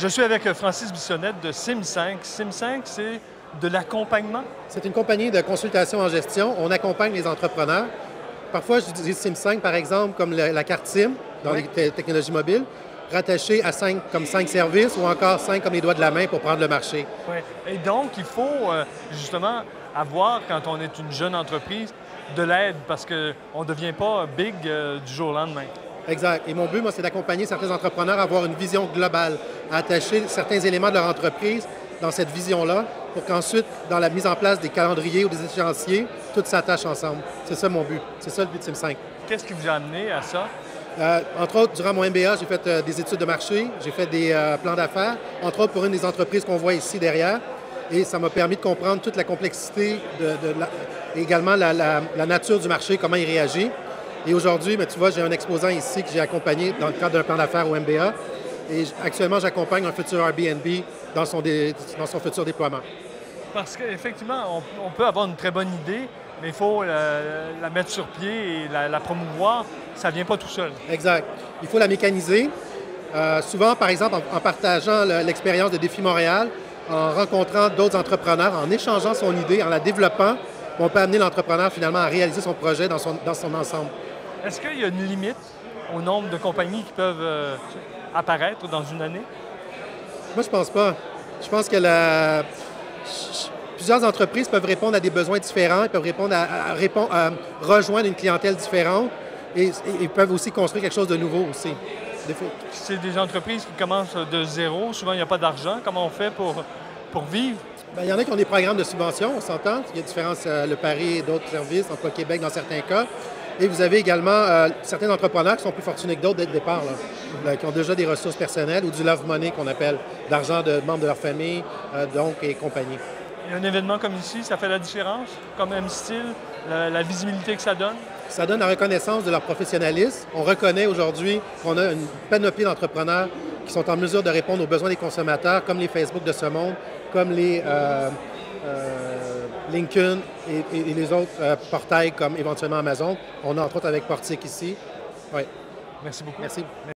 Je suis avec Francis Bissonnette de Sim5. Sim5, c'est de l'accompagnement? C'est une compagnie de consultation en gestion. On accompagne les entrepreneurs. Parfois, j'utilise Sim5, par exemple, comme la carte SIM dans les technologies mobiles, rattachée à 5 services ou encore 5 comme les doigts de la main pour prendre le marché. Oui. Et donc, il faut justement avoir, quand on est une jeune entreprise, de l'aide parce qu'on ne devient pas big du jour au lendemain. Exact. Et mon but, moi, c'est d'accompagner certains entrepreneurs à avoir une vision globale, à attacher certains éléments de leur entreprise dans cette vision-là pour qu'ensuite, dans la mise en place des calendriers ou des échéanciers, tout s'attache ensemble. C'est ça mon but. C'est ça le but de Sim5. Qu'est-ce qui vous a amené à ça? Entre autres, durant mon MBA, j'ai fait des études de marché, j'ai fait des plans d'affaires, entre autres pour une des entreprises qu'on voit ici derrière. Et ça m'a permis de comprendre toute la complexité, et également la nature du marché, comment il réagit. Et aujourd'hui, tu vois, j'ai un exposant ici que j'ai accompagné dans le cadre d'un plan d'affaires au MBA. Et actuellement, j'accompagne un futur Airbnb dans son futur déploiement. Parce qu'effectivement, on peut avoir une très bonne idée, mais il faut la mettre sur pied et la promouvoir. Ça ne vient pas tout seul. Exact. Il faut la mécaniser. Souvent, par exemple, en partageant l'expérience de Défi Montréal, en rencontrant d'autres entrepreneurs, en échangeant son idée, en la développant, on peut amener l'entrepreneur finalement à réaliser son projet dans son ensemble. Est-ce qu'il y a une limite au nombre de compagnies qui peuvent apparaître dans une année? Moi, je pense pas. Je pense que plusieurs entreprises peuvent répondre à des besoins différents, peuvent répondre à rejoindre une clientèle différente et peuvent aussi construire quelque chose de nouveau aussi. C'est des entreprises qui commencent de zéro. Souvent, il n'y a pas d'argent. Comment on fait pour vivre? Bien, il y en a qui ont des programmes de subvention, on s'entend. Il y a différence, le Paris et d'autres services, Emploi Québec dans certains cas. Et vous avez également certains entrepreneurs qui sont plus fortunés que d'autres dès le départ, là, qui ont déjà des ressources personnelles ou du love money qu'on appelle, d'argent de membres de leur famille, donc, et compagnie. Et un événement comme ici, ça fait la différence? Comme M-Style, la visibilité que ça donne? Ça donne la reconnaissance de leur professionnalisme. On reconnaît aujourd'hui qu'on a une panoplie d'entrepreneurs qui sont en mesure de répondre aux besoins des consommateurs, comme les Facebook de ce monde, comme les LinkedIn et les autres portails comme éventuellement Amazon. On a entre autres avec Portique ici. Oui. Merci beaucoup. Merci. Merci.